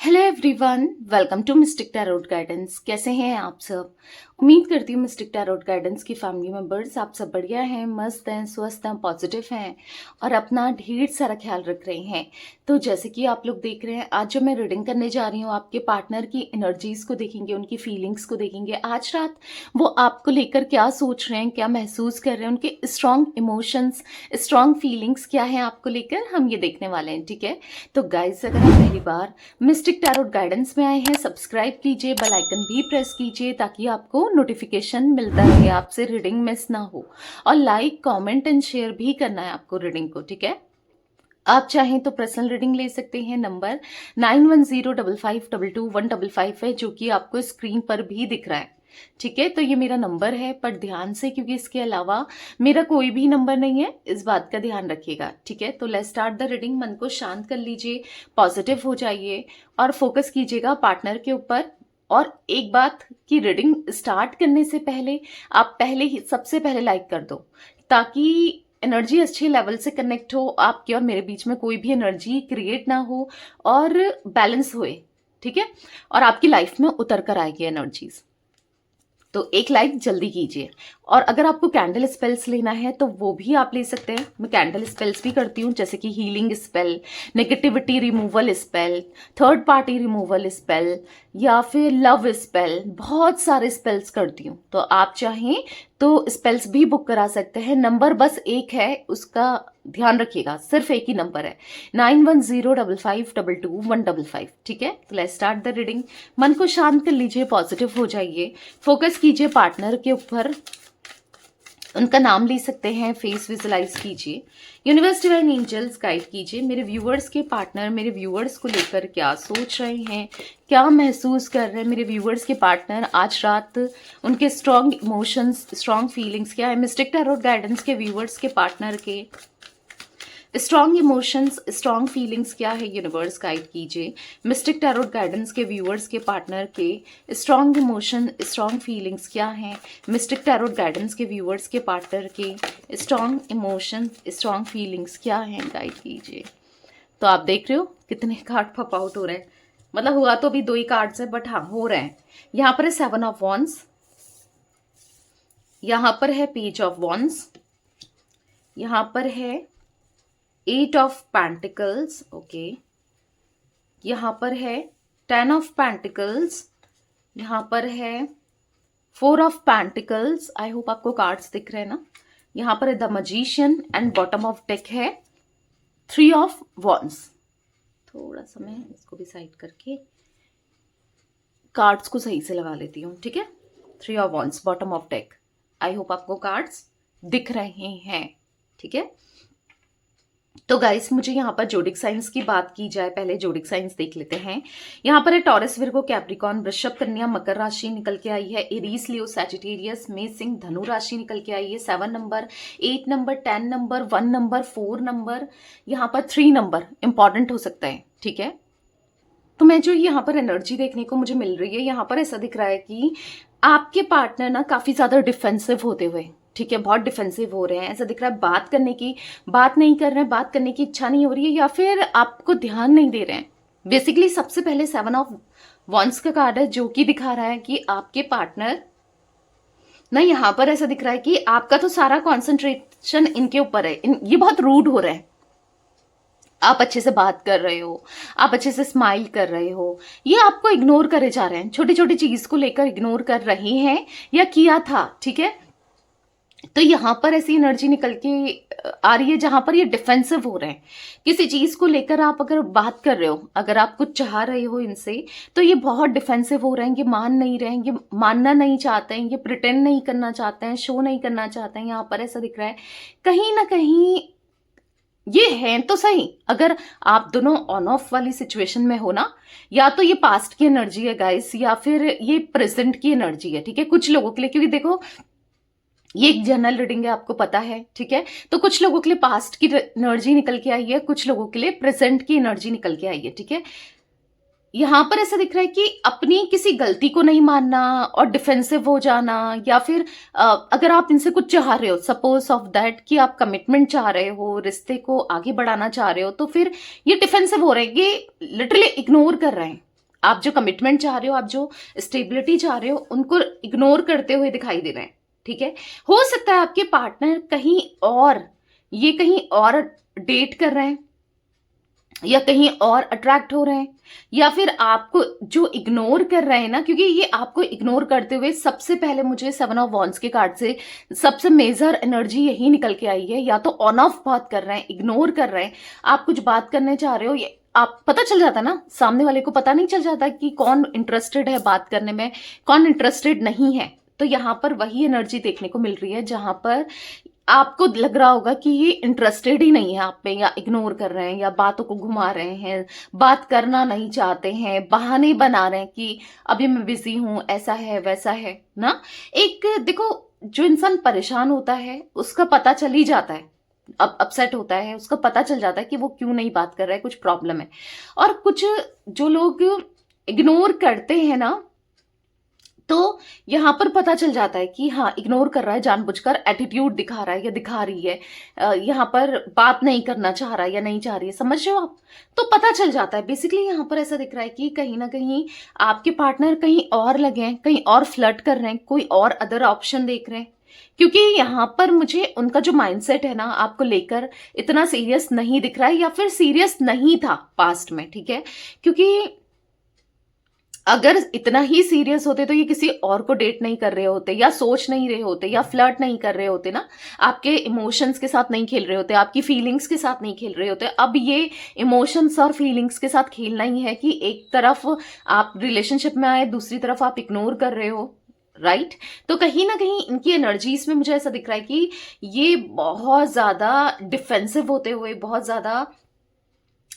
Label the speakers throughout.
Speaker 1: Hello everyone, welcome to mystic tarot guidance. कैसे हैं आप सब? उम्मीद करती हूँ मिस्टिक टैरोट गाइडेंस की फैमिली मेंबर्स आप सब बढ़िया हैं, मस्त हैं, स्वस्थ हैं, पॉजिटिव हैं और अपना ढेर सारा ख्याल रख रहे हैं। तो जैसे कि आप लोग देख रहे हैं, आज जो मैं रीडिंग करने जा रही हूँ, आपके पार्टनर की एनर्जीज को देखेंगे, उनकी फीलिंग्स को देखेंगे। आज रात वो आपको लेकर क्या सोच रहे हैं, क्या महसूस कर रहे हैं, उनके स्ट्रॉन्ग इमोशंस, स्ट्रॉन्ग फीलिंग्स क्या हैं आपको लेकर, हम ये देखने वाले हैं। ठीक है, तो गाइज अगर आप पहली बार मिस्टिक टैरोट गाइडेंस में आए हैं, सब्सक्राइब कीजिए, बेल आइकन भी प्रेस कीजिए ताकि आपको नोटिफिकेशन मिलता रहे, आपसे रीडिंग मिस ना हो। और लाइक, कमेंट एंड शेयर भी करना है आपको रीडिंग को। ठीक है, आप चाहें तो पर्सनल रीडिंग ले सकते हैं। नंबर 9105521555 है, जो कि आपको स्क्रीन पर भी दिख रहा है। ठीक है, तो ये मेरा नंबर है, पर ध्यान से, क्योंकि इसके अलावा मेरा कोई भी नंबर नहीं है, इस बात का ध्यान रखिएगा। ठीक है, तो लेट्स स्टार्ट द रीडिंग। मन को शांत कर लीजिए, पॉजिटिव हो जाइए और फोकस कीजिएगा पार्टनर के ऊपर। और एक बात की, रीडिंग स्टार्ट करने से पहले आप सबसे पहले लाइक कर दो, ताकि एनर्जी अच्छे लेवल से कनेक्ट हो, आपके और मेरे बीच में कोई भी एनर्जी क्रिएट ना हो और बैलेंस होए। ठीक है, और आपकी लाइफ में उतर कर आएगी एनर्जीज। तो एक लाइक जल्दी कीजिए। और अगर आपको कैंडल स्पेल्स लेना है तो वो भी आप ले सकते हैं। मैं कैंडल स्पेल्स भी करती हूँ, जैसे कि healing spell, negativity removal spell, third party removal spell या फिर लव स्पेल, बहुत सारे स्पेल्स करती हूँ। तो आप चाहें तो स्पेल्स भी बुक करा सकते हैं। नंबर बस एक है, उसका ध्यान रखिएगा, सिर्फ एक ही नंबर है, 9105522155। ठीक है, तो लेट्स स्टार्ट द रीडिंग। मन को शांत कर लीजिए, पॉजिटिव हो जाइए, फोकस कीजिए पार्टनर के ऊपर। उनका नाम ले सकते हैं, फेस विजुलाइज कीजिए। यूनिवर्स डिवाइन एंजल्स गाइड कीजिए, मेरे व्यूअर्स के पार्टनर मेरे व्यूअर्स को लेकर क्या सोच रहे हैं, क्या महसूस कर रहे हैं मेरे व्यूअर्स के पार्टनर आज रात, उनके स्ट्रॉन्ग इमोशंस, स्ट्रॉन्ग फीलिंग्स क्या है। मिस्टिक टैरोट गाइडेंस के व्यूअर्स के पार्टनर के स्ट्रॉन्ग इमोशंस, स्ट्रॉन्ग फीलिंग्स क्या है, यूनिवर्स गाइड कीजिए। मिस्टिक टैरोट गाइडेंस के व्यूअर्स के पार्टनर के स्ट्रॉन्ग इमोशन, स्ट्रॉन्ग फीलिंग्स क्या हैं। मिस्टिक टैरोट गाइडेंस के व्यूअर्स के पार्टनर के स्ट्रॉन्ग इमोशन, स्ट्रॉन्ग फीलिंग्स क्या हैं, गाइड कीजिए। तो आप देख रहे हो कितने कार्ड पॉप आउट हो रहे हैं, मतलब हुआ तो अभी 2 ही कार्ड्स है, बट हाँ हो रहे हैं। यहाँ पर है 7 ऑफ वॉन्ड्स, यहाँ पर है पेज ऑफ वॉन्ड्स, यहाँ पर है 8 ऑफ पेंटिकल्स, ओके, यहाँ पर है 10 ऑफ पेंटिकल्स, यहाँ पर है 4 ऑफ पेंटिकल्स। आई होप आपको कार्ड्स दिख रहे हैं ना। यहाँ पर है the magician and bottom of deck है 3 ऑफ वॉन्ड्स। थोड़ा सा मैं इसको भी साइड करके कार्ड्स को सही से लगा लेती हूँ। ठीक है, 3 of wands, bottom of deck. I hope आपको कार्ड्स दिख रहे हैं। ठीक है, तो गाइस मुझे यहाँ पर जोडिक साइंस की बात की जाए, पहले जोडिक साइंस देख लेते हैं। यहाँ पर है टॉरस, विर्गो, कैप्रिकॉर्न, वृषभ, कन्या, मकर राशि निकल के आई है। एरीज, लियो, सैजिटेरियस, मेष, सिंह, धनु राशि निकल के आई है। 7 number, 8 number, 10 number, 1 number, 4 number, यहाँ पर 3 नंबर इंपॉर्टेंट हो सकता है। ठीक है, तो मैं जो यहाँ पर एनर्जी देखने को मुझे मिल रही है, यहाँ पर ऐसा दिख रहा है कि आपके पार्टनर ना काफी ज्यादा डिफेंसिव होते हुए, ठीक है, बहुत डिफेंसिव हो रहे हैं। ऐसा दिख रहा है बात नहीं कर रहे हैं, बात करने की इच्छा नहीं हो रही है, या फिर आपको ध्यान नहीं दे रहे हैं। बेसिकली सबसे पहले 7 ऑफ वॉन्ड्स का कार्ड है, जो कि दिखा रहा है कि आपके पार्टनर ना, यहाँ पर ऐसा दिख रहा है कि आपका तो सारा कॉन्सेंट्रेशन इनके ऊपर है, ये बहुत रूड हो रहे हैं। आप अच्छे से बात कर रहे हो, आप अच्छे से स्माइल कर रहे हो, ये आपको इग्नोर करे जा रहे हैं, छोटी छोटी चीज को लेकर इग्नोर कर रहे हैं या किया था। ठीक है, तो यहां पर ऐसी एनर्जी निकल के आ रही है जहां पर ये डिफेंसिव हो रहे हैं। किसी चीज को लेकर आप अगर बात कर रहे हो, अगर आप कुछ चाह रहे हो इनसे, तो ये बहुत डिफेंसिव हो रहे हैं, ये मान नहीं रहे हैं, ये मानना नहीं चाहते हैं, ये प्रिटेंड नहीं करना चाहते हैं, शो नहीं करना चाहते हैं। यहाँ पर ऐसा दिख रहा है कहीं ना कहीं ये है तो सही, अगर आप दोनों ऑन ऑफ वाली सिचुएशन में हो ना, या तो ये पास्ट की एनर्जी है गाइस, या फिर ये प्रेजेंट की एनर्जी है। ठीक है, कुछ लोगों के लिए, क्योंकि देखो ये एक जनरल रीडिंग है, आपको पता है। ठीक है, तो कुछ लोगों के लिए पास्ट की एनर्जी निकल के आई है, कुछ लोगों के लिए प्रेजेंट की एनर्जी निकल के आई है। ठीक है, यहां पर ऐसा दिख रहा है कि अपनी किसी गलती को नहीं मानना और डिफेंसिव हो जाना, या फिर अगर आप इनसे कुछ चाह रहे हो, सपोज ऑफ दैट कि आप कमिटमेंट चाह रहे हो, रिश्ते को आगे बढ़ाना चाह रहे हो, तो फिर ये डिफेंसिव हो रहे हैं, ये लिटरली इग्नोर कर रहे हैं। आप जो कमिटमेंट चाह रहे हो, आप जो स्टेबिलिटी चाह रहे हो, उनको इग्नोर करते हुए दिखाई दे रहे हैं। ठीक है, हो सकता है आपके पार्टनर कहीं और डेट कर रहे हैं या कहीं और अट्रैक्ट हो रहे हैं, या फिर आपको जो इग्नोर कर रहे हैं ना, क्योंकि ये आपको इग्नोर करते हुए सबसे पहले मुझे 7 ऑफ वॉन्ड्स के कार्ड से सबसे मेजर एनर्जी यही निकल के आई है। या तो ऑन ऑफ बात कर रहे हैं, इग्नोर कर रहे हैं, आप कुछ बात करने चाह रहे हो, ये आप पता चल जाता ना, सामने वाले को पता नहीं चल जाता कि कौन इंटरेस्टेड है बात करने में, कौन इंटरेस्टेड नहीं है। तो यहां पर वही एनर्जी देखने को मिल रही है जहां पर आपको लग रहा होगा कि ये इंटरेस्टेड ही नहीं है आप पे, या इग्नोर कर रहे हैं, या बातों को घुमा रहे हैं, बात करना नहीं चाहते हैं, बहाने बना रहे हैं कि अभी मैं बिजी हूं, ऐसा है वैसा है ना। एक देखो, जो इंसान परेशान होता है उसका पता चल ही जाता है, अब अपसेट होता है उसका पता चल जाता है कि वो क्यों नहीं बात कर रहा है, कुछ प्रॉब्लम है। और कुछ जो लोग इग्नोर करते हैं ना, तो यहां पर पता चल जाता है कि हाँ, इग्नोर कर रहा है जानबूझकर, एटीट्यूड दिखा रहा है या दिखा रही है, यहां पर बात नहीं करना चाह रहा है या नहीं चाह रही है, समझ रहे हो आप। तो पता चल जाता है बेसिकली। यहां पर ऐसा दिख रहा है कि कहीं ना कहीं आपके पार्टनर कहीं और लगे हैं, कहीं और फ्लर्ट कर रहे हैं, कोई और अदर ऑप्शन देख रहे हैं, क्योंकि यहां पर मुझे उनका जो माइंडसेट है ना आपको लेकर इतना सीरियस नहीं दिख रहा है, या फिर सीरियस नहीं था पास्ट में। ठीक है, क्योंकि अगर इतना ही सीरियस होते तो ये किसी और को डेट नहीं कर रहे होते, या सोच नहीं रहे होते, या फ्लर्ट नहीं कर रहे होते ना, आपके इमोशंस के साथ नहीं खेल रहे होते, आपकी फीलिंग्स के साथ नहीं खेल रहे होते। अब ये इमोशंस और फीलिंग्स के साथ खेलना ही है कि एक तरफ आप रिलेशनशिप में आए, दूसरी तरफ आप इग्नोर कर रहे हो, राइट। तो कहीं ना कहीं इनकी एनर्जीज में मुझे ऐसा दिख रहा है कि ये बहुत ज्यादा डिफेंसिव होते हुए, बहुत ज्यादा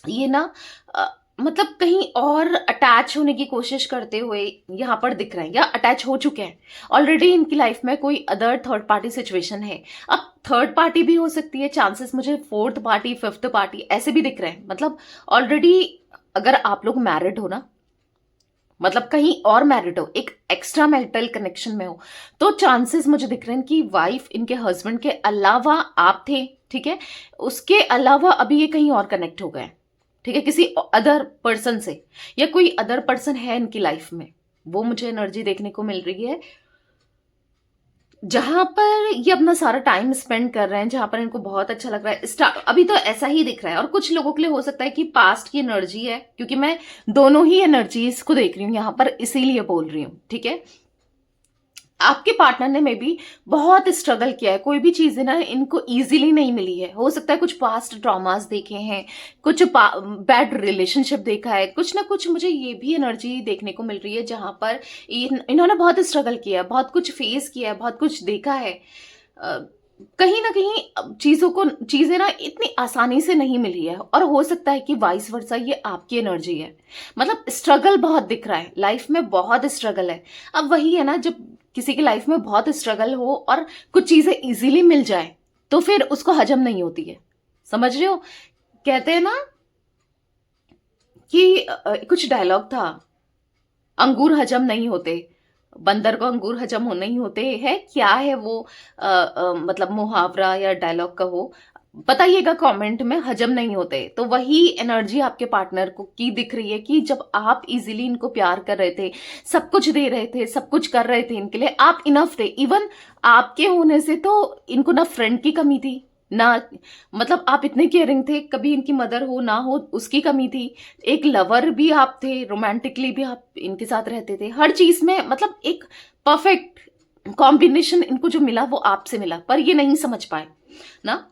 Speaker 1: ये ना मतलब कहीं और अटैच होने की कोशिश करते हुए यहां पर दिख रहे हैं, या अटैच हो चुके हैं ऑलरेडी। इनकी लाइफ में कोई अदर थर्ड पार्टी सिचुएशन है। अब थर्ड पार्टी भी हो सकती है, चांसेस मुझे फोर्थ पार्टी, फिफ्थ पार्टी ऐसे भी दिख रहे हैं। मतलब ऑलरेडी अगर आप लोग मैरिड हो ना, मतलब कहीं और मैरिड हो, एक एक्स्ट्रा मैरिटल कनेक्शन में हो, तो चांसेस मुझे दिख रहे हैं कि वाइफ इनके हस्बैंड के अलावा आप थे, ठीक है, उसके अलावा अभी ये कहीं और कनेक्ट हो गए, ठीक है, किसी अदर पर्सन से, या कोई अदर पर्सन है इनकी लाइफ में, वो मुझे एनर्जी देखने को मिल रही है। जहां पर ये अपना सारा टाइम स्पेंड कर रहे हैं, जहां पर इनको बहुत अच्छा लग रहा है, अभी तो ऐसा ही दिख रहा है। और कुछ लोगों के लिए हो सकता है कि पास्ट की एनर्जी है, क्योंकि मैं दोनों ही एनर्जीज को देख रही हूं यहां पर, इसीलिए बोल रही हूं। ठीक है, आपके पार्टनर ने मे बी बहुत स्ट्रगल किया है, कोई भी चीजें ना इनको इजीली नहीं मिली है। हो सकता है कुछ पास्ट ट्रॉमास देखे हैं, कुछ बैड रिलेशनशिप देखा है, कुछ ना कुछ मुझे ये भी एनर्जी देखने को मिल रही है जहां पर इन्होंने बहुत स्ट्रगल किया है, बहुत कुछ फेस किया है, बहुत कुछ देखा है। कहीं ना कहीं चीजें ना इतनी आसानी से नहीं मिली है, और हो सकता है कि वाइस वर्सा ये आपकी एनर्जी है। मतलब स्ट्रगल बहुत दिख रहा है, लाइफ में बहुत स्ट्रगल है। अब वही है ना, जब किसी की लाइफ में बहुत स्ट्रगल हो और कुछ चीजें इजीली मिल जाए तो फिर उसको हजम नहीं होती है, समझ रहे हो। कहते हैं ना कि कुछ डायलॉग था, अंगूर हजम नहीं होते, बंदर को अंगूर हजम हो नहीं होते, है क्या है वो मतलब मुहावरा या डायलॉग का, वो बताइएगा कमेंट में, हजम नहीं होते। तो वही एनर्जी आपके पार्टनर को की दिख रही है कि जब आप इजीली इनको प्यार कर रहे थे, सब कुछ दे रहे थे, सब कुछ कर रहे थे इनके लिए, आप इनफ थे। इवन आपके होने से तो इनको ना फ्रेंड की कमी थी ना, मतलब आप इतने केयरिंग थे, कभी इनकी मदर हो ना हो उसकी कमी थी, एक लवर भी आप थे, रोमांटिकली भी आप इनके साथ रहते थे, हर चीज में मतलब एक परफेक्ट कॉम्बिनेशन इनको जो मिला वो आपसे मिला, पर ये नहीं समझ पाए ना।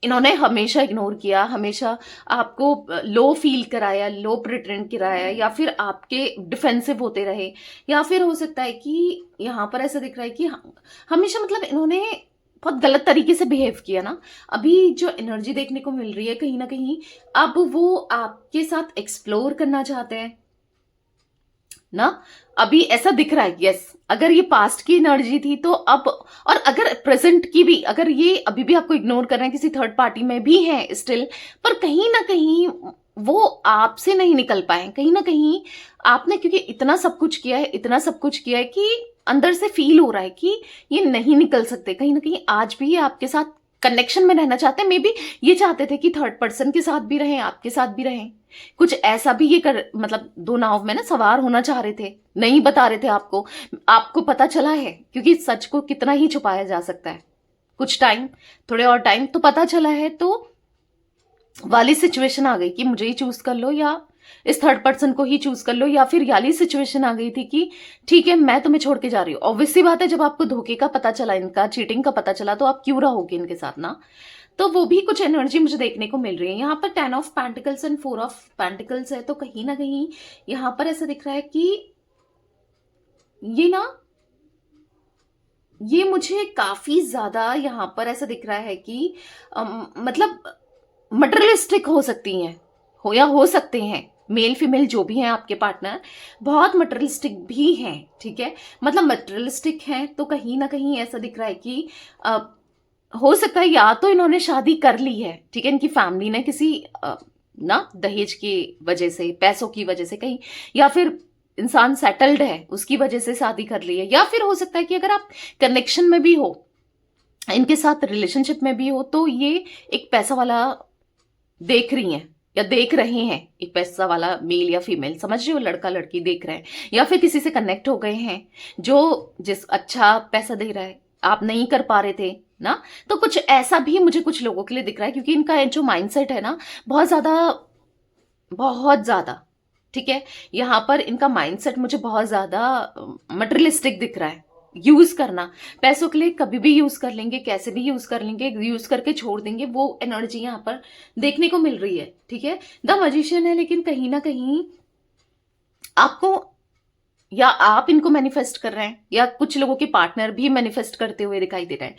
Speaker 1: इन्होंने हमेशा इग्नोर किया, हमेशा आपको लो फील कराया, लो प्रिटेंड कराया, या फिर आपके डिफेंसिव होते रहे, या फिर हो सकता है कि यहाँ पर ऐसा दिख रहा है कि हमेशा मतलब इन्होंने बहुत गलत तरीके से बिहेव किया ना। अभी जो एनर्जी देखने को मिल रही है कहीं ना कहीं, अब वो आपके साथ एक्सप्लोर करना चाहते हैं ना। अभी ऐसा दिख रहा है, यस, अगर ये पास्ट की एनर्जी थी तो अब, और अगर प्रेजेंट की भी, अगर ये अभी भी आपको इग्नोर कर रहे हैं, किसी थर्ड पार्टी में भी है स्टिल, पर कहीं ना कहीं वो आपसे नहीं निकल पाए। कहीं ना कहीं आपने, क्योंकि इतना सब कुछ किया है, इतना सब कुछ किया है कि अंदर से फील हो रहा है कि ये नहीं निकल सकते। कहीं ना कहीं आज भी ये आपके साथ कनेक्शन में रहना चाहते हैं, मे बी ये चाहते थे कि थर्ड पर्सन के साथ भी रहें, आपके साथ भी रहें, कुछ ऐसा भी ये कर, मतलब दो नाव में ना सवार होना चाह रहे थे, नहीं बता रहे थे आपको, आपको पता चला है, क्योंकि सच को कितना ही छुपाया जा सकता है, कुछ टाइम, थोड़े और टाइम तो पता चला है, तो वाली सिचुएशन आ गई कि मुझे ही चूज कर लो या इस थर्ड पर्सन को ही चूज कर लो, या फिर वाली सिचुएशन आ गई थी कि ठीक है मैं तुम्हें छोड़ के जा रही हूँ। ऑब्वियस सी बात है, जब आपको धोखे का पता चला, इनका चीटिंग का पता चला, तो आप क्यों रहोगे इनके साथ ना। तो वो भी कुछ एनर्जी मुझे देखने को मिल रही है। यहाँ पर 10 of pentacles and 4 of pentacles है, तो कहीं ना कहीं यहाँ पर ऐसा दिख रहा है कि ये ना, ये मुझे काफी ज्यादा यहाँ पर ऐसा दिख रहा है कि मतलब मटेरियलिस्टिक हो सकती हैं, हो या हो सकते हैं, मेल फीमेल जो भी हैं आपके पार्टनर, बहुत मटेरियलिस्टिक भी हैं, ठीक है। मतलब मटेरियलिस्टिक हैं तो कहीं ना कहीं ऐसा दिख रहा है कि हो सकता है या तो इन्होंने शादी कर ली है, ठीक है, इनकी फैमिली ने किसी ना दहेज की वजह से, पैसों की वजह से कहीं, या फिर इंसान सेटल्ड है उसकी वजह से शादी कर ली है, या फिर हो सकता है कि अगर आप कनेक्शन में भी हो, इनके साथ रिलेशनशिप में भी हो, तो ये एक पैसा वाला देख रही हैं या देख रहे हैं, एक पैसा वाला मेल या फीमेल, समझ रहे हो, लड़का लड़की देख रहे हैं, या फिर किसी से कनेक्ट हो गए हैं जो जिस अच्छा पैसा दे रहा है, आप नहीं कर पा रहे थे ना। तो कुछ ऐसा भी मुझे कुछ लोगों के लिए दिख रहा है, क्योंकि इनका जो माइंडसेट है ना, बहुत ज्यादा, बहुत ज्यादा, ठीक है, यहाँ पर इनका माइंडसेट मुझे बहुत ज्यादा मटेरियलिस्टिक दिख रहा है। यूज करना, पैसों के लिए कभी भी यूज कर लेंगे, कैसे भी यूज कर लेंगे, यूज करके छोड़ देंगे, वो एनर्जी यहाँ पर देखने को मिल रही है, ठीक है। द मैजिशियन है, लेकिन कहीं ना कहीं आपको, या आप इनको मैनिफेस्ट कर रहे हैं, या कुछ लोगों के पार्टनर भी मैनिफेस्ट करते हुए दिखाई दे रहे हैं,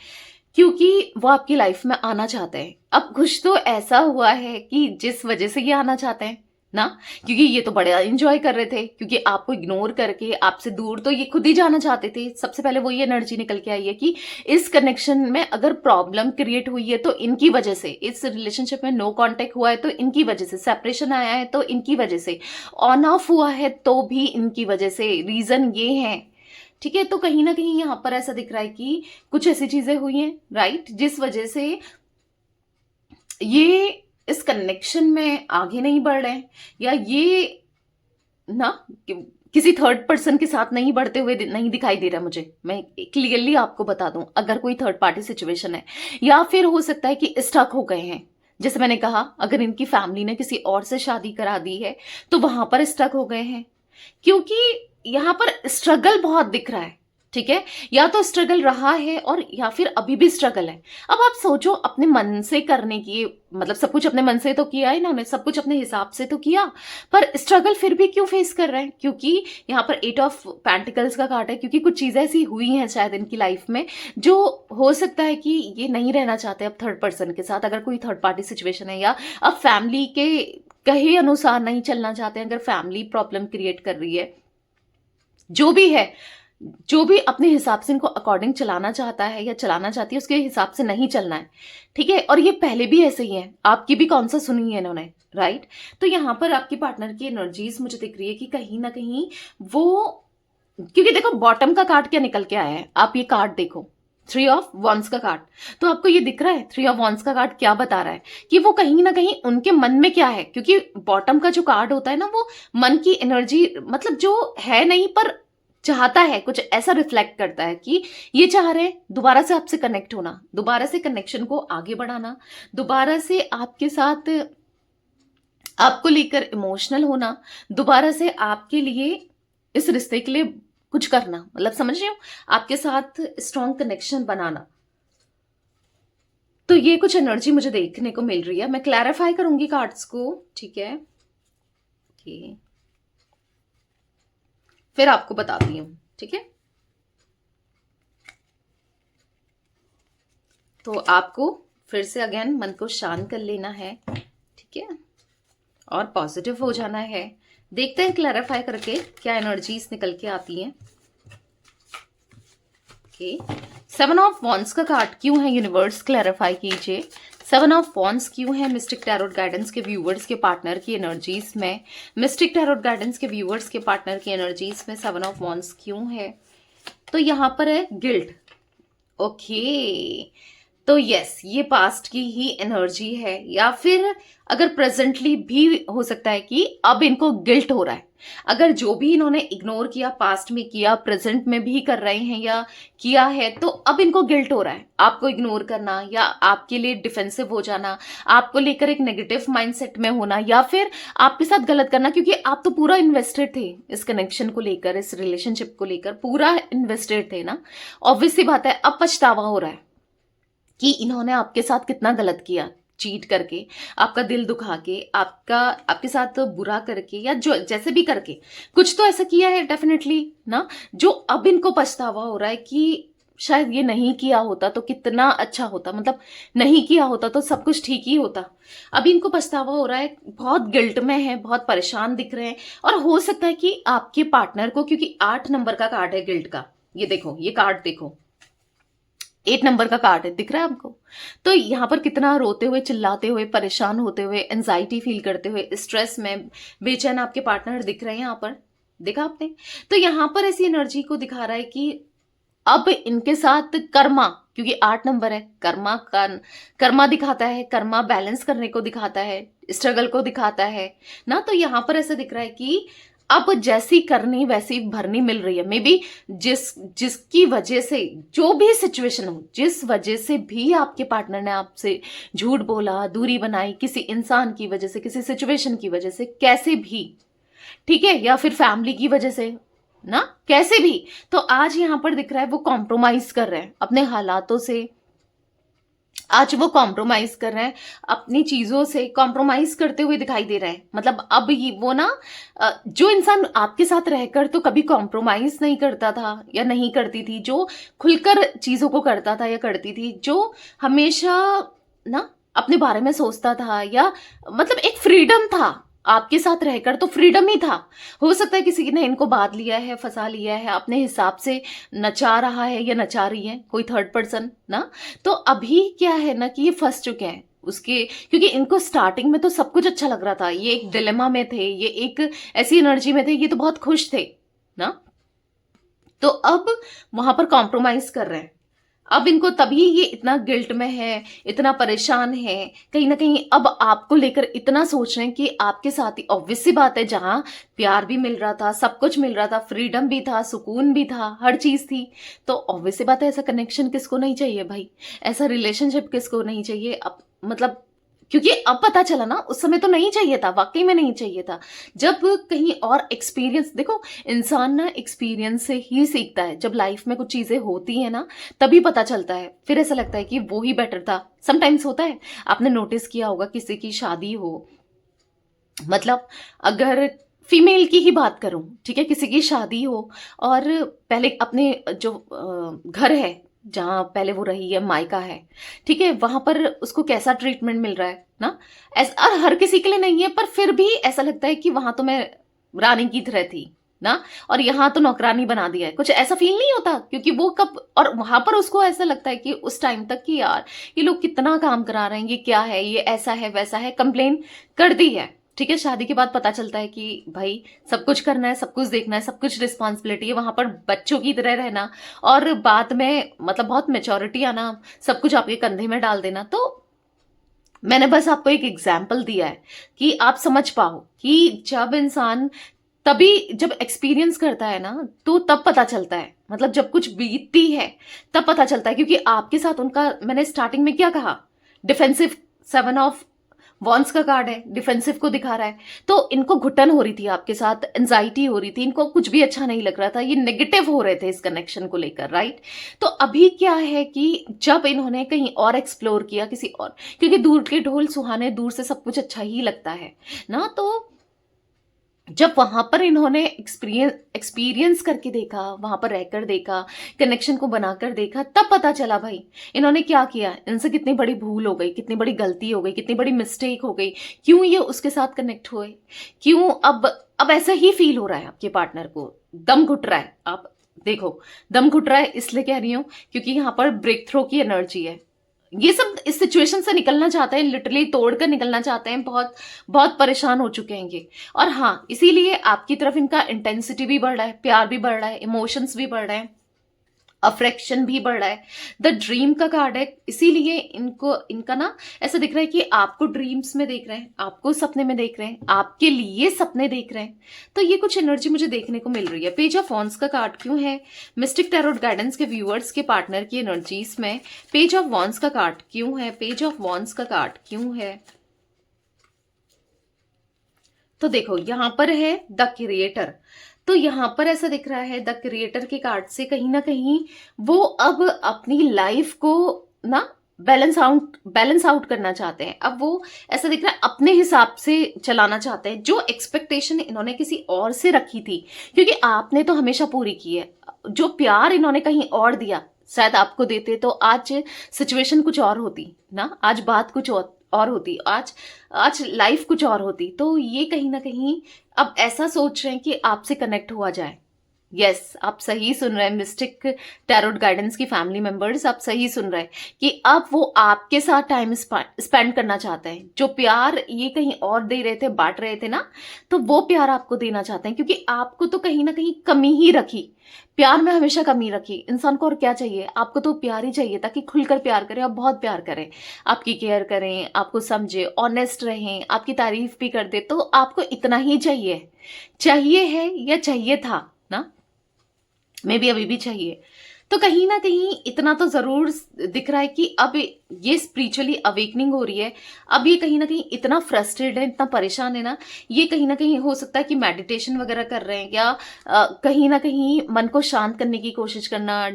Speaker 1: क्योंकि वो आपकी लाइफ में आना चाहते हैं। अब कुछ तो ऐसा हुआ है कि जिस वजह से ये आना चाहते हैं ना, क्योंकि ये तो बड़ा एंजॉय कर रहे थे, क्योंकि आपको इग्नोर करके आपसे दूर तो ये खुद ही जाना चाहते थे। सबसे पहले वो ये एनर्जी निकल के आई है कि इस कनेक्शन में अगर प्रॉब्लम क्रिएट हुई है तो इनकी वजह से, इस रिलेशनशिप में नो कांटेक्ट हुआ है तो इनकी वजह से, सेपरेशन आया है तो इनकी वजह से, ऑन ऑफ हुआ है तो भी इनकी वजह से, रीजन ये है, ठीक है। तो कहीं ना कहीं यहाँ पर ऐसा दिख रहा है कि कुछ ऐसी चीजें हुई हैं, राइट, जिस वजह से ये इस कनेक्शन में आगे नहीं बढ़ रहे हैं, या ये ना किसी थर्ड पर्सन के साथ नहीं बढ़ते हुए नहीं दिखाई दे रहा मुझे। मैं क्लियरली आपको बता दूं, अगर कोई थर्ड पार्टी सिचुएशन है, या फिर हो सकता है कि स्टक हो गए हैं, जैसे मैंने कहा, अगर इनकी फैमिली ने किसी और से शादी करा दी है तो वहां पर स्टक हो गए हैं, क्योंकि यहां पर स्ट्रगल बहुत दिख रहा है, ठीक है। या तो स्ट्रगल रहा है और या फिर अभी भी स्ट्रगल है। अब आप सोचो, अपने मन से करने की, मतलब सब कुछ अपने मन से तो किया है ना, उन्होंने सब कुछ अपने हिसाब से तो किया, पर स्ट्रगल फिर भी क्यों फेस कर रहे हैं, क्योंकि यहाँ पर 8 ऑफ पेंटिकल्स का कार्ड है, क्योंकि कुछ चीजें ऐसी हुई हैं शायद इनकी लाइफ में, जो हो सकता है कि ये नहीं रहना चाहते अब थर्ड पर्सन के साथ, अगर कोई थर्ड पार्टी सिचुएशन है, या अब फैमिली के कहे अनुसार नहीं चलना चाहते हैं, अगर फैमिली प्रॉब्लम क्रिएट कर रही है, जो भी है, जो भी अपने हिसाब से इनको अकॉर्डिंग चलाना चाहता है या चलाना चाहती है, उसके हिसाब से नहीं चलना है, ठीक है। और ये पहले भी ऐसे ही है, आपकी भी कौन सा सुनी है इन्होंने, राइट। तो यहां पर आपकी पार्टनर की एनर्जीज मुझे दिख रही है कि कहीं ना कहीं वो, क्योंकि देखो बॉटम का कार्ड क्या निकल के आया है, आप ये कार्ड देखो, 3 ऑफ वॉन्स का कार्ड, तो आपको ये दिख रहा है 3 ऑफ वॉन्स का कार्ड क्या बता रहा है, कि वो कहीं ना कहीं उनके मन में क्या है, क्योंकि बॉटम का जो कार्ड होता है ना, वो मन की एनर्जी, मतलब जो है नहीं पर चाहता है, कुछ ऐसा रिफ्लेक्ट करता है कि ये चाह रहे हैं दोबारा से आपसे कनेक्ट होना, दोबारा से कनेक्शन को आगे बढ़ाना, दोबारा से आपके साथ, आपको लेकर इमोशनल होना, दोबारा से आपके लिए, इस रिश्ते के लिए कुछ करना, मतलब समझ रहे हो, आपके साथ स्ट्रॉन्ग कनेक्शन बनाना। तो ये कुछ एनर्जी मुझे देखने को मिल रही है। मैं क्लैरिफाई करूंगी कार्ड्स को, ठीक है, फिर आपको बताती हूं, ठीक है। तो आपको फिर से अगेन मन को शांत कर लेना है, ठीक है, और पॉजिटिव हो जाना है। देखते हैं क्लैरिफाई करके क्या एनर्जीज निकल के आती हैं। ओके, 7 ऑफ वॉन्ड्स का कार्ड क्यों है, यूनिवर्स क्लैरिफाई कीजिए। 7 ऑफ वॉन्ड्स क्यों है मिस्टिक टैरोट गाइडेंस के व्यूवर्स के पार्टनर की एनर्जीज में, मिस्टिक टैरोट गाइडेंस के व्यूवर्स के पार्टनर की एनर्जीज में 7 ऑफ वॉन्ड्स क्यों है। तो यहां पर है गिल्ट, ओके। तो यस, ये पास्ट की ही एनर्जी है, या फिर अगर प्रेजेंटली भी हो सकता है कि अब इनको गिल्ट हो रहा है। अगर जो भी इन्होंने इग्नोर किया, पास्ट में किया, प्रेजेंट में भी कर रहे हैं या किया है, तो अब इनको गिल्ट हो रहा है। आपको इग्नोर करना या आपके लिए डिफेंसिव हो जाना, आपको लेकर एक नेगेटिव माइंडसेट में होना, या फिर आपके साथ गलत करना, क्योंकि आप तो पूरा इन्वेस्टेड थे इस कनेक्शन को लेकर, इस रिलेशनशिप को लेकर पूरा इन्वेस्टेड थे ना। ऑब्वियस सी बात है, अब पछतावा हो रहा है कि इन्होंने आपके साथ कितना गलत किया, चीट करके, आपका दिल दुखा के, आपके साथ बुरा करके, या जो जैसे भी करके कुछ तो ऐसा किया है डेफिनेटली ना, जो अब इनको पछतावा हो रहा है कि शायद ये नहीं किया होता तो कितना अच्छा होता, मतलब नहीं किया होता तो सब कुछ ठीक ही होता। अभी इनको पछतावा हो रहा है, बहुत गिल्ट में है, बहुत परेशान दिख रहे हैं। और हो सकता है कि आपके पार्टनर को, क्योंकि 8 नंबर का कार्ड है गिल्ट का, ये देखो, ये कार्ड देखो, 8 नंबर का कार्ड है, दिख रहा है आपको। तो यहाँ पर कितना रोते हुए, चिल्लाते हुए, परेशान होते हुए, एंजाइटी फील करते हुए, स्ट्रेस में बेचैन आपके पार्टनर दिख रहे हैं यहाँ पर, देखा आपने। तो यहाँ पर ऐसी एनर्जी को दिखा रहा है कि अब इनके साथ कर्मा, क्योंकि 8 नंबर है, कर्मा दिखाता है, कर्मा बैलेंस करने को दिखाता है, स्ट्रगल को दिखाता है ना। तो यहाँ पर ऐसा दिख रहा है कि अब जैसी करनी वैसी भरनी मिल रही है। मे बी जिसकी वजह से, जो भी सिचुएशन हो, जिस वजह से भी आपके पार्टनर ने आपसे झूठ बोला, दूरी बनाई, किसी इंसान की वजह से, किसी सिचुएशन की वजह से, कैसे भी, ठीक है, या फिर फैमिली की वजह से ना, कैसे भी, तो आज यहां पर दिख रहा है वो कॉम्प्रोमाइज कर रहे हैं अपने हालातों से। आज वो कॉम्प्रोमाइज कर रहे हैं, अपनी चीजों से कॉम्प्रोमाइज करते हुए दिखाई दे रहे हैं। मतलब अब ये वो ना, जो इंसान आपके साथ रहकर तो कभी कॉम्प्रोमाइज नहीं करता था या नहीं करती थी, जो खुलकर चीजों को करता था या करती थी, जो हमेशा ना अपने बारे में सोचता था, या मतलब एक फ्रीडम था आपके साथ रहकर, तो फ्रीडम ही था। हो सकता है किसी ने इनको बांध लिया है, फंसा लिया है, अपने हिसाब से नचा रहा है या नचा रही है कोई थर्ड पर्सन ना। तो अभी क्या है ना कि ये फंस चुके हैं उसके, क्योंकि इनको स्टार्टिंग में तो सब कुछ अच्छा लग रहा था, ये एक डिलेमा में थे, ये एक ऐसी एनर्जी में थे, ये तो बहुत खुश थे ना। तो अब वहां पर कॉम्प्रोमाइज कर रहे हैं। अब इनको तभी ये इतना गिल्ट में है, इतना परेशान है, कहीं ना कहीं अब आपको लेकर इतना सोच रहे हैं कि आपके साथ ही, ऑब्वियस सी बात है, जहां प्यार भी मिल रहा था, सब कुछ मिल रहा था, फ्रीडम भी था, सुकून भी था, हर चीज थी, तो ऑब्वियस सी बात है, ऐसा कनेक्शन किसको नहीं चाहिए भाई, ऐसा रिलेशनशिप किसको नहीं चाहिए। अब मतलब, क्योंकि अब पता चला ना, उस समय तो नहीं चाहिए था, वाकई में नहीं चाहिए था। जब कहीं और एक्सपीरियंस, देखो इंसान ना एक्सपीरियंस से ही सीखता है, जब लाइफ में कुछ चीजें होती है ना तभी पता चलता है, फिर ऐसा लगता है कि वो ही बेटर था। समटाइम्स होता है, आपने नोटिस किया होगा, किसी की शादी हो, मतलब अगर फीमेल की ही बात करूं, ठीक है, किसी की शादी हो और पहले अपने जो घर है, जहां पहले वो रही है, मायका है, ठीक है, वहां पर उसको कैसा ट्रीटमेंट मिल रहा है ना, ऐसा, और हर किसी के लिए नहीं है, पर फिर भी ऐसा लगता है कि वहां तो मैं रानी की तरह थी ना, और यहाँ तो नौकरानी बना दिया है, कुछ ऐसा फील नहीं होता, क्योंकि वो कब, और वहां पर उसको ऐसा लगता है कि उस टाइम तक कि यार ये लोग कितना काम करा रहे हैं, ये क्या है, ये ऐसा है वैसा है, कंप्लेन कर दी है, ठीक है। शादी के बाद पता चलता है कि भाई सब कुछ करना है, सब कुछ देखना है, सब कुछ रिस्पॉन्सिबिलिटी है, वहां पर बच्चों की तरह रहना, और बाद में मतलब बहुत मेच्योरिटी आना, सब कुछ आपके कंधे में डाल देना। तो मैंने बस आपको एक एग्जाम्पल दिया है कि आप समझ पाओ कि जब इंसान, तभी जब एक्सपीरियंस करता है ना, तो तब पता चलता है, मतलब जब कुछ बीतती है तब पता चलता है। क्योंकि आपके साथ उनका, मैंने स्टार्टिंग में क्या कहा, डिफेंसिव, 7 ऑफ वॉन्स का कार्ड है, डिफेंसिव को दिखा रहा है, तो इनको घुटन हो रही थी आपके साथ, एंजाइटी हो रही थी, इनको कुछ भी अच्छा नहीं लग रहा था, ये नेगेटिव हो रहे थे इस कनेक्शन को लेकर, राइट। तो अभी क्या है कि जब इन्होंने कहीं और एक्सप्लोर किया, किसी और, क्योंकि दूर के ढोल सुहाने, दूर से सब कुछ अच्छा ही लगता है ना, तो जब वहां पर इन्होंने एक्सपीरियंस करके देखा, वहां पर रहकर देखा, कनेक्शन को बनाकर देखा, तब पता चला भाई इन्होंने क्या किया, इनसे कितनी बड़ी भूल हो गई, कितनी बड़ी गलती हो गई, कितनी बड़ी मिस्टेक हो गई, क्यों ये उसके साथ कनेक्ट हुए, क्यों अब ऐसा ही फील हो रहा है आपके पार्टनर को, दम घुट रहा है। आप देखो, दम घुट रहा है इसलिए कह रही हूं क्योंकि यहाँ पर ब्रेक थ्रो की एनर्जी है। ये सब इस सिचुएशन से निकलना चाहते हैं, लिटरली तोड़कर निकलना चाहते हैं, बहुत बहुत परेशान हो चुके हैं ये। और हाँ, इसीलिए आपकी तरफ इनका इंटेंसिटी भी बढ़ रहा है, प्यार भी बढ़ रहा है, इमोशंस भी बढ़ रहे हैं, अफ्रेक्शन भी बढ़ रहा है। द ड्रीम का कार्ड है, इसीलिए इनका ना ऐसा दिख रहा है कि आपको ड्रीम्स में देख रहे हैं, आपको सपने में देख रहे हैं, आपके लिए सपने देख रहे हैं। तो ये कुछ एनर्जी मुझे देखने को मिल रही है। पेज ऑफ वॉन्ड्स का कार्ड क्यों है मिस्टिक टैरोट गाइडेंस के व्यूअर्स के पार्टनर की एनर्जीज में? पेज ऑफ वॉन्ड्स का कार्ड क्यों है? पेज ऑफ वॉन्ड्स का कार्ड क्यों है? तो देखो यहां पर है द क्रिएटर। तो यहां पर ऐसा दिख रहा है द क्रिएटर के कार्ड से कहीं ना कहीं वो अब अपनी लाइफ को ना बैलेंस आउट करना चाहते हैं। अब वो ऐसा दिख रहा है अपने हिसाब से चलाना चाहते हैं, जो एक्सपेक्टेशन इन्होंने किसी और से रखी थी, क्योंकि आपने तो हमेशा पूरी की है। जो प्यार इन्होंने कहीं और दिया, शायद आपको देते तो आज सिचुएशन कुछ और होती ना, आज बात कुछ और होती, आज लाइफ कुछ और होती। तो ये कहीं ना कहीं अब ऐसा सोच रहे हैं कि आपसे कनेक्ट हुआ जाए। यस, आप सही सुन रहे हैं मिस्टिक टैरोट गाइडेंस की फैमिली मेंबर्स, आप सही सुन रहे हैं कि अब वो आपके साथ टाइम स्पेंड करना चाहते हैं। जो प्यार ये कहीं और दे रहे थे, बांट रहे थे ना, तो वो प्यार आपको देना चाहते हैं, क्योंकि आपको तो कहीं ना कहीं कमी ही रखी, प्यार में हमेशा कमी रखी। इंसान को और क्या चाहिए? आपको तो प्यार ही चाहिए, ताकि खुलकर प्यार करें, आप बहुत प्यार करें, आपकी केयर करें, आपको समझे, ऑनेस्ट रहें, आपकी तारीफ भी कर दे। तो आपको इतना ही चाहिए है या चाहिए था ना, मे बी अभी भी चाहिए। तो कहीं ना कहीं इतना तो जरूर दिख रहा है कि अब ये स्पिरिचुअली अवेकनिंग हो रही है। अब ये कहीं ना कहीं इतना फ्रस्ट्रेटेड है, इतना परेशान है ना, ये कहीं ना कहीं हो सकता है कि मेडिटेशन वगैरह कर रहे हैं, या कहीं ना कहीं मन को शांत करने की कोशिश करना,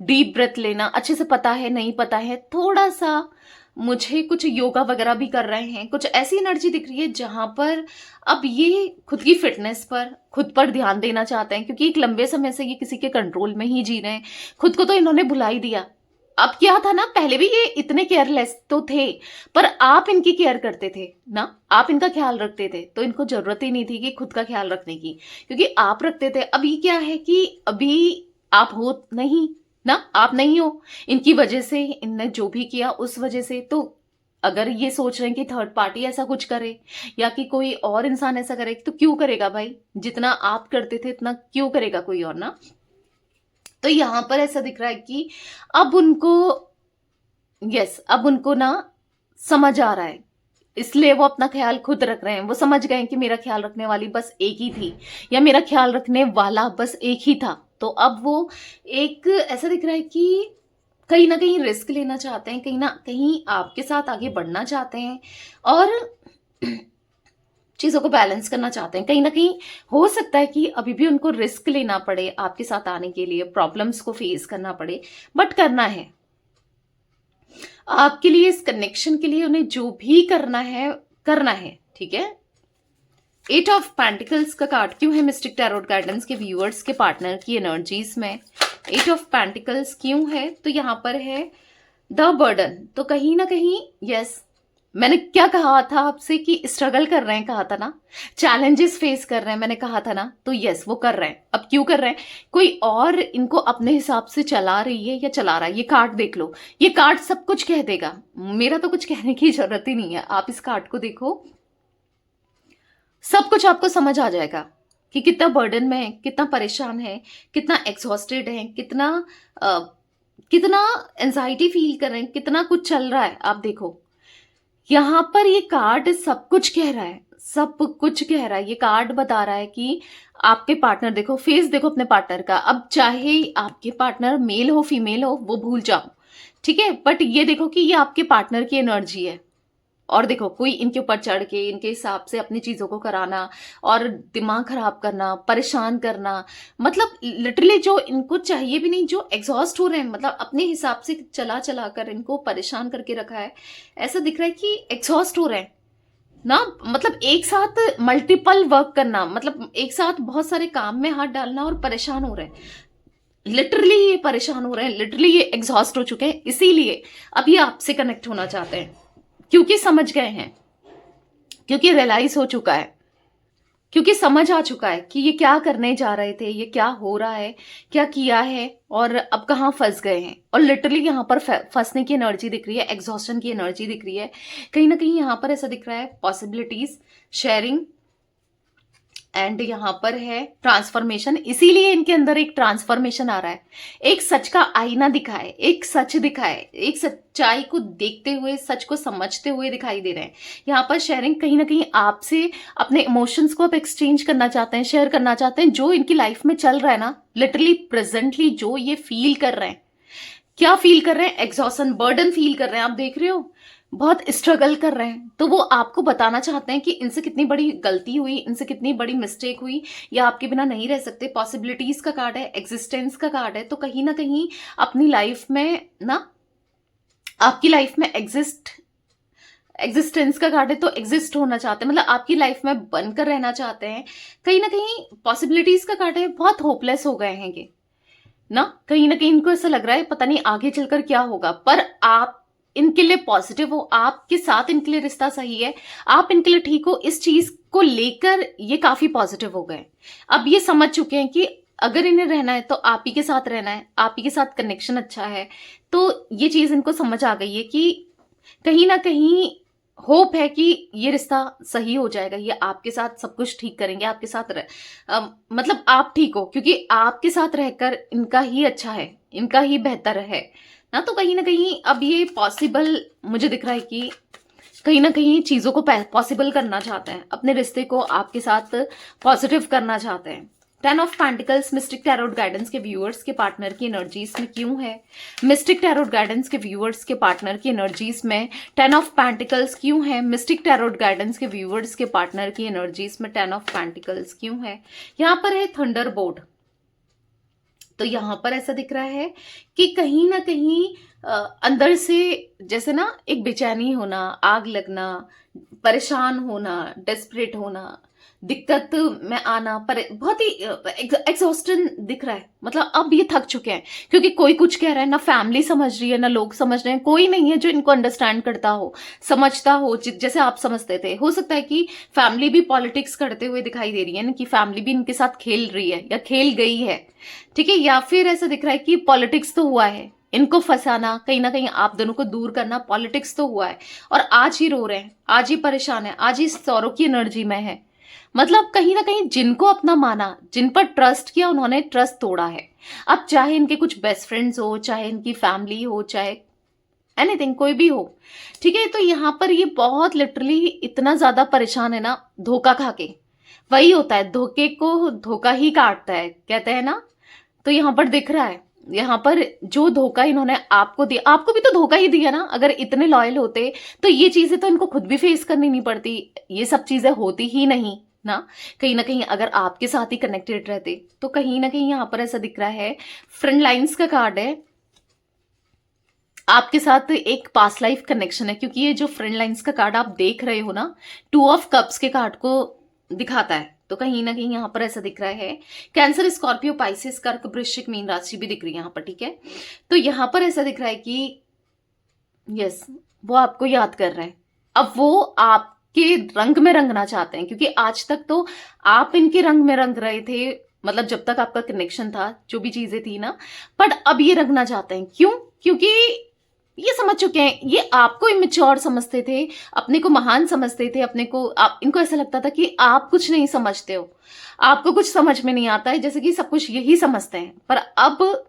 Speaker 1: डीप ब्रेथ लेना। अच्छे से पता है नहीं पता है, थोड़ा सा मुझे कुछ योगा वगैरह भी कर रहे हैं। कुछ ऐसी एनर्जी दिख रही है जहां पर अब ये खुद की फिटनेस पर, खुद पर ध्यान देना चाहते हैं, क्योंकि एक लंबे समय से ये किसी के कंट्रोल में ही जी रहे हैं। खुद को तो इन्होंने भुला ही दिया। अब क्या था ना, पहले भी ये इतने केयरलेस तो थे, पर आप इनकी केयर करते थे ना, आप इनका ख्याल रखते थे, तो इनको जरूरत ही नहीं थी कि खुद का ख्याल रखने की, क्योंकि आप रखते थे। अभी क्या है कि अभी आप हो नहीं ना, आप नहीं हो, इनकी वजह से, इनने जो भी किया उस वजह से। तो अगर ये सोच रहे हैं कि थर्ड पार्टी ऐसा कुछ करे या कि कोई और इंसान ऐसा करे, तो क्यों करेगा भाई? जितना आप करते थे इतना क्यों करेगा कोई और ना। तो यहां पर ऐसा दिख रहा है कि अब उनको, यस, अब उनको ना समझ आ रहा है, इसलिए वो अपना ख्याल खुद रख रहे हैं। वो समझ गए कि मेरा ख्याल रखने वाली बस एक ही थी, या मेरा ख्याल रखने वाला बस एक ही था। तो अब वो एक ऐसा दिख रहा है कि कहीं ना कहीं रिस्क लेना चाहते हैं, कहीं ना कहीं आपके साथ आगे बढ़ना चाहते हैं, और चीजों को बैलेंस करना चाहते हैं। कहीं ना कहीं हो सकता है कि अभी भी उनको रिस्क लेना पड़े आपके साथ आने के लिए, प्रॉब्लम्स को फेस करना पड़े, बट करना है आपके लिए, इस कनेक्शन के लिए उन्हें जो भी करना है, ठीक है। 8 ऑफ पेंटिकल्स का कार्ड क्यों है मिस्टिक टैरोट गाइडेंस के व्यूअर्स के पार्टनर की एनर्जीज में? 8 ऑफ पेंटिकल्स क्यों है? तो यहां पर है द बर्डन। तो कहीं ना कहीं, यस, मैंने क्या कहा था आपसे कि स्ट्रगल कर रहे हैं, कहा था ना, चैलेंजेस फेस कर रहे हैं, मैंने कहा था ना। तो यस, वो कर रहे हैं। अब क्यों कर रहे हैं? कोई और इनको अपने हिसाब से चला रही है या चला रहा है। ये कार्ड देख लो, ये कार्ड सब कुछ कह देगा, मेरा तो कुछ कहने की जरूरत ही नहीं है। आप इस कार्ड को देखो, सब कुछ आपको समझ आ जाएगा कि कितना बर्डन में है, कितना परेशान है, कितना एग्जॉस्टेड है, कितना एंजाइटी फील कर रहे हैं, कितना कुछ चल रहा है। आप देखो यहां पर ये कार्ड सब कुछ कह रहा है, सब कुछ कह रहा है। ये कार्ड बता रहा है कि आपके पार्टनर, देखो फेस देखो अपने पार्टनर का। अब चाहे आपके पार्टनर मेल हो फीमेल हो, वो भूल जाओ, ठीक है, बट ये देखो कि ये आपके पार्टनर की एनर्जी है। और देखो कोई इनके ऊपर चढ़ के इनके हिसाब से अपनी चीजों को कराना और दिमाग खराब करना, परेशान करना, मतलब लिटरली जो इनको चाहिए भी नहीं, जो एग्जॉस्ट हो रहे हैं, मतलब अपने हिसाब से चला चला कर इनको परेशान करके रखा है। ऐसा दिख रहा है कि एग्जॉस्ट हो रहे हैं ना, मतलब एक साथ मल्टीपल वर्क करना, मतलब एक साथ बहुत सारे काम में हाथ डालना, और परेशान हो रहे हैं। लिटरली ये परेशान हो रहे हैं, लिटरली ये एग्जॉस्ट हो चुके हैं, इसीलिए अब ये आपसे कनेक्ट होना चाहते हैं, क्योंकि समझ गए हैं, क्योंकि रियलाइज हो चुका है, क्योंकि समझ आ चुका है कि ये क्या करने जा रहे थे, ये क्या हो रहा है, क्या किया है, और अब कहाँ फंस गए हैं। और लिटरली यहाँ पर फंसने की एनर्जी दिख रही है, एग्जॉस्शन की एनर्जी दिख रही है। कहीं ना कहीं यहाँ पर ऐसा दिख रहा है पॉसिबिलिटीज, शेयरिंग एंड यहाँ पर है ट्रांसफॉर्मेशन, इसीलिए इनके अंदर एक ट्रांसफॉर्मेशन आ रहा है, एक सच का आईना दिखाए, एक सच दिखाए, एक सच्चाई को देखते हुए, सच को समझते हुए दिखाई दे रहे हैं। यहाँ पर शेयरिंग कहीं ना कहीं आपसे अपने इमोशंस को आप एक्सचेंज करना चाहते हैं, शेयर करना चाहते हैं, जो इनकी लाइफ में चल रहा है ना, लिटरली प्रेजेंटली जो ये फील कर रहे हैं। क्या फील कर रहे हैं? एग्जॉशन, बर्डन फील कर रहे हैं। आप देख रहे हो बहुत स्ट्रगल कर रहे हैं, तो वो आपको बताना चाहते हैं कि इनसे कितनी बड़ी गलती हुई, इनसे कितनी बड़ी मिस्टेक हुई, या आपके बिना नहीं रह सकते। पॉसिबिलिटीज का कार्ड है, एग्जिस्टेंस का कार्ड है, तो कहीं ना कहीं अपनी लाइफ में ना, आपकी लाइफ में एग्जिस्टेंस का कार्ड है, तो एग्जिस्ट होना चाहते हैं, मतलब आपकी लाइफ में बनकर रहना चाहते हैं। कहीं ना कहीं पॉसिबिलिटीज का कार्ड है, बहुत होपलेस हो गए हैं ये ना कहीं इनको ऐसा लग रहा है पता नहीं आगे चलकर क्या होगा, पर आप इनके लिए पॉजिटिव हो, आपके साथ इनके लिए रिश्ता सही है, आप इनके लिए ठीक हो, इस चीज को लेकर ये काफी पॉजिटिव हो गए। अब ये समझ चुके हैं कि अगर इन्हें रहना है तो आप ही के साथ रहना है, आप ही के साथ कनेक्शन अच्छा है। तो ये चीज इनको समझ आ गई है कि कहीं ना कहीं होप है कि ये रिश्ता सही हो जाएगा, ये आपके साथ सब कुछ ठीक करेंगे, आपके साथ मतलब आप ठीक हो, क्योंकि आपके साथ रहकर इनका ही अच्छा है, इनका ही बेहतर है ना। तो कहीं ना कहीं अब ये पॉसिबल मुझे दिख रहा है कि कहीं ना कहीं चीजों को पॉसिबल करना चाहते हैं, अपने रिश्ते को आपके साथ पॉजिटिव करना चाहते हैं। 10 of pentacles mistake tarot guidance के व्यूअर्स के पार्टनर की एनर्जीज में क्यों है? मिस्टिक टैरोट गाइडेंस के व्यूअर्स के पार्टनर की एनर्जीज में 10 ऑफ पेंटिकल्स क्यों है? मिस्टिक टैरोट गाइडेंस के व्यूअर्स के पार्टनर की एनर्जीज में 10 ऑफ पेंटिकल्स क्यों है? यहाँ पर है थंडर बोर्ड, तो यहाँ पर ऐसा दिख रहा है कि कहीं ना कहीं अंदर से जैसे ना एक बेचैनी होना, आग लगना, परेशान होना, डेस्परेट होना, दिक्कत में आना, पर बहुत ही एग्जॉस्टन दिख रहा है। मतलब अब ये थक चुके हैं, क्योंकि कोई कुछ कह रहा है, ना फैमिली समझ रही है, ना लोग समझ रहे हैं, कोई नहीं है जो इनको अंडरस्टैंड करता हो, समझता हो जैसे आप समझते थे। हो सकता है कि फैमिली भी पॉलिटिक्स करते हुए दिखाई दे रही है ना, कि फैमिली भी इनके साथ खेल रही है या खेल गई है, ठीक है। या फिर ऐसा दिख रहा है कि पॉलिटिक्स तो हुआ है, इनको फंसाना, कहीं ना कहीं आप दोनों को दूर करना, पॉलिटिक्स तो हुआ है, और आज ही रो रहे हैं, आज ही परेशान है, आज ही सौरों की एनर्जी में है। मतलब कहीं ना कहीं जिनको अपना माना, जिन पर ट्रस्ट किया, उन्होंने ट्रस्ट तोड़ा है। अब चाहे इनके कुछ बेस्ट फ्रेंड्स हो, चाहे इनकी फैमिली हो, चाहे एनीथिंग, कोई भी हो, ठीक है। तो यहाँ पर ये बहुत लिटरली इतना ज्यादा परेशान है ना, धोखा खा के। वही होता है, धोखे को धोखा ही काटता है, कहते हैं ना। तो यहाँ पर दिख रहा है, यहाँ पर जो धोखा इन्होंने आपको दिया, आपको भी तो धोखा ही दिया ना। अगर इतने लॉयल होते तो ये चीजें तो इनको खुद भी फेस करनी नहीं पड़ती, ये सब चीजें होती ही नहीं ना। कहीं ना कहीं अगर आपके साथ ही कनेक्टेड रहते, तो कहीं ना कहीं यहाँ पर ऐसा दिख रहा है, फ्रेंड लाइन्स का कार्ड है, आपके साथ एक पास्ट लाइफ कनेक्शन है। क्योंकि ये जो फ्रेंड लाइन्स का कार्ड आप देख रहे हो ना, 2 ऑफ कप्स के कार्ड को दिखाता है। तो कहीं ना कहीं यहाँ पर ऐसा दिख रहा है, कैंसर, स्कॉर्पियो, पाइसेस, कर्क, वृश्चिक, मीन राशि भी दिख रही है यहाँ पर, ठीक है। तो यहाँ पर ऐसा दिख रहा है कि यस, वो आपको याद कर रहे हैं, अब वो आपके रंग में रंगना चाहते हैं, क्योंकि आज तक तो आप इनके रंग में रंग रहे थे, मतलब जब तक आपका कनेक्शन था, जो भी चीजें थी ना, पर अब ये रंगना चाहते हैं। क्यों? क्योंकि ये समझ चुके हैं, ये आपको इमेच्योर समझते थे, अपने को महान समझते थे, अपने को इनको ऐसा लगता था कि आप कुछ नहीं समझते हो, आपको कुछ समझ में नहीं आता है, जैसे कि सब कुछ यही समझते हैं। पर अब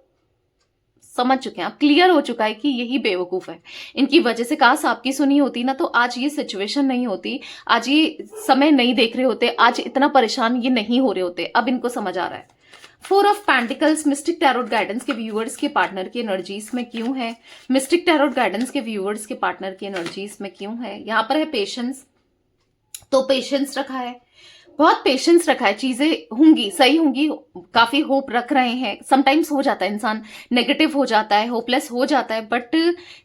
Speaker 1: समझ चुके हैं, अब क्लियर हो चुका है कि यही बेवकूफ है। इनकी वजह से काश आपकी सुनी होती ना, तो आज ये सिचुएशन नहीं होती, आज ये समय नहीं देख रहे होते, आज इतना परेशान ये नहीं हो रहे होते। अब इनको समझ आ रहा है। 4 of pentacles mistake tarot guidance के व्यूअर्स के पार्टनर की एनर्जीज में क्यों है? मिस्टिक टैरोट गाइडेंस के व्यूअर्स के पार्टनर की एनर्जीज में क्यों है? यहाँ पर है पेशेंस, तो पेशेंस रखा है, बहुत पेशेंस रखा है, चीजें होंगी, सही होंगी, काफी होप रख रहे हैं। समटाइम्स हो जाता है, इंसान नेगेटिव हो जाता है, होपलेस हो जाता है, बट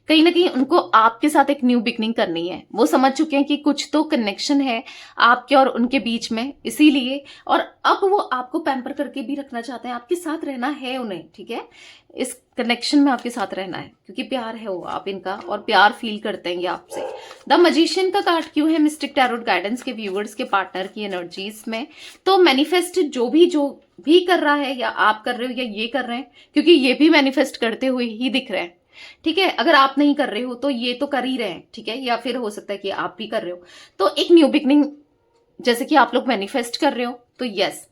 Speaker 1: कहीं ना कहीं उनको आपके साथ एक न्यू बिगनिंग करनी है। वो समझ चुके हैं कि कुछ तो कनेक्शन है आपके और उनके बीच में, इसीलिए, और अब वो आपको पैम्पर करके भी रखना चाहते हैं, आपके साथ रहना है उन्हें, ठीक है। इस कनेक्शन में आपके साथ रहना है, क्योंकि प्यार है वो आप इनका, और प्यार फील करते हैं ये आपसे। द मैजिशियन का कार्ड क्यों है मिस्टिक टैरोट गाइडेंस के व्यूअर्स के पार्टनर की एनर्जीज में? तो मैनिफेस्ट जो भी कर रहा है, या आप कर रहे हो या ये कर रहे हैं, क्योंकि ये भी मैनिफेस्ट करते हुए ही दिख रहे हैं, ठीक है। अगर आप नहीं कर रहे हो तो ये तो कर ही रहे हैं, ठीक है, या फिर हो सकता है कि आप भी कर रहे हो। तो एक न्यू बिगनिंग जैसे कि आप लोग मैनिफेस्ट कर रहे हो, तो यस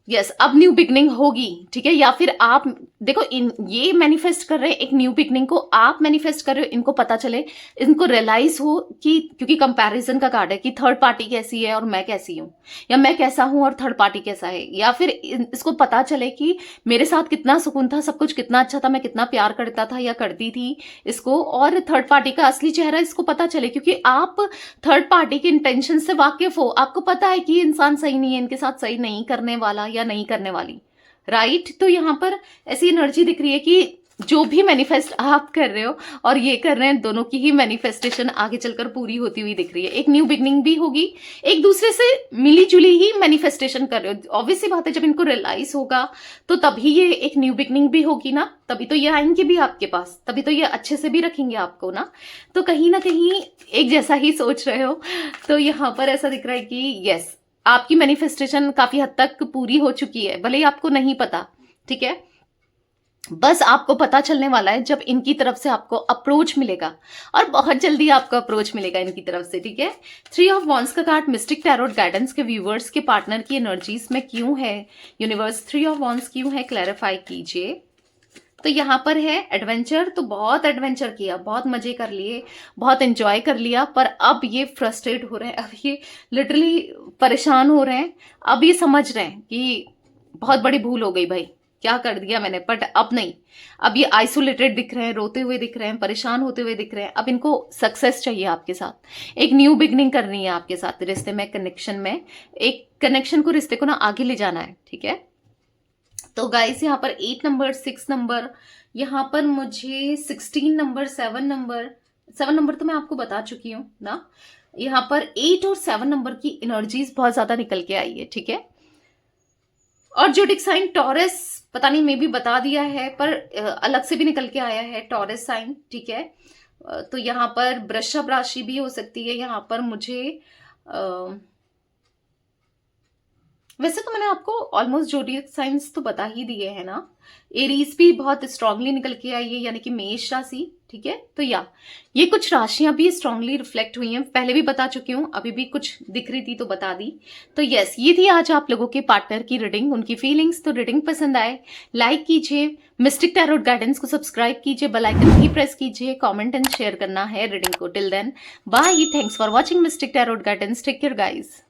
Speaker 1: यस अब न्यू बिगनिंग होगी, ठीक है। या फिर आप देखो ये मैनिफेस्ट कर रहे हैं एक न्यू बिगनिंग को, आप मैनिफेस्ट कर रहे हो इनको पता चले, इनको रियलाइज हो कि, क्योंकि कंपैरिजन का कार्ड है कि थर्ड पार्टी कैसी है और मैं कैसी हूं, या मैं कैसा हूं और थर्ड पार्टी कैसा है, या फिर इसको पता चले कि मेरे साथ कितना सुकून था, सब कुछ कितना अच्छा था, मैं कितना प्यार करता था या करती थी इसको, और थर्ड पार्टी का असली चेहरा इसको पता चले, क्योंकि आप थर्ड पार्टी के इंटेंशन से वाकिफ हो, आपको पता है कि ये इंसान सही नहीं है, इनके साथ सही नहीं करने वाला या नहीं करने वाली, राइट। तो यहाँ पर ऐसी एनर्जी दिख रही है कि जो भी मैनिफेस्ट आप कर रहे हो और ये कर रहे हैं, दोनों की ही मैनिफेस्टेशन आगे चलकर पूरी होती हुई दिख रही है। एक न्यू बिगनिंग भी होगी, एक दूसरे से मिली जुली ही मैनिफेस्टेशन कर रहे हो। ऑब्वियसली बात है, जब इनको रियलाइज होगा तो तभी ये एक न्यू बिगनिंग भी होगी ना, तभी तो ये आएंगे भी आपके पास, तभी तो ये अच्छे से भी रखेंगे आपको ना। तो कहीं ना कहीं एक जैसा ही सोच रहे हो। तो यहाँ पर ऐसा दिख रहा है कि यस आपकी मैनिफेस्टेशन काफी हद तक पूरी हो चुकी है, भले ही आपको नहीं पता, ठीक है। बस आपको पता चलने वाला है जब इनकी तरफ से आपको अप्रोच मिलेगा, और बहुत जल्दी आपको अप्रोच मिलेगा इनकी तरफ से, ठीक है। 3 ऑफ वॉन्ड्स का कार्ड मिस्टिक टैरोट गाइडेंस के व्यूवर्स के पार्टनर की एनर्जीज में क्यों है यूनिवर्स, 3 ऑफ वॉन्ड्स क्यों है, क्लैरिफाई कीजिए। तो यहाँ पर है एडवेंचर, तो बहुत एडवेंचर किया, बहुत मजे कर लिए, बहुत एंजॉय कर लिया, पर अब ये फ्रस्ट्रेट हो रहे हैं, अब ये लिटरली परेशान हो रहे हैं, अब ये समझ रहे हैं कि बहुत बड़ी भूल हो गई भाई, क्या कर दिया मैंने, बट अब नहीं। अब ये आइसोलेटेड दिख रहे हैं, रोते हुए दिख रहे हैं, परेशान होते हुए दिख रहे हैं। अब इनको सक्सेस चाहिए आपके साथ, एक न्यू बिगनिंग करनी है आपके साथ रिश्ते में, कनेक्शन में, एक कनेक्शन को, रिश्ते को ना आगे ले जाना है, ठीक है। तो गाइस यहाँ पर 8 नंबर, 6 नंबर, यहाँ पर मुझे 16 नंबर, 7 नंबर, 7 नंबर तो मैं आपको बता चुकी हूँ ना। यहाँ पर 8 और 7 नंबर की एनर्जीज बहुत ज्यादा निकल के आई है, ठीक है। और जोडिक साइन टॉरस, पता नहीं मे भी बता दिया है, पर अलग से भी निकल के आया है टॉरस साइन, ठीक है। तो यहाँ पर वृषभ राशि भी हो सकती है। यहाँ पर मुझे वैसे तो मैंने आपको ऑलमोस्ट जोडियक साइंस तो बता ही दिए हैं ना। एरीज भी बहुत स्ट्रांगली निकल के आई है, यानी कि मेष राशि, ठीक है। तो ये कुछ राशियां भी स्ट्रांगली रिफ्लेक्ट हुई हैं, पहले भी बता चुकी हूँ, अभी भी कुछ दिख रही थी तो बता दी। तो यस, ये थी आज आप लोगों के पार्टनर की रीडिंग, उनकी फीलिंग्स। तो रीडिंग पसंद आए लाइक कीजिए, मिस्टिक टैरोट गाइडेंस को सब्सक्राइब कीजिए, बेल आइकन भी प्रेस कीजिए, कमेंट एंड शेयर करना है रीडिंग को। Till then bye, thanks for watching mystic tarot guidance, take care guys.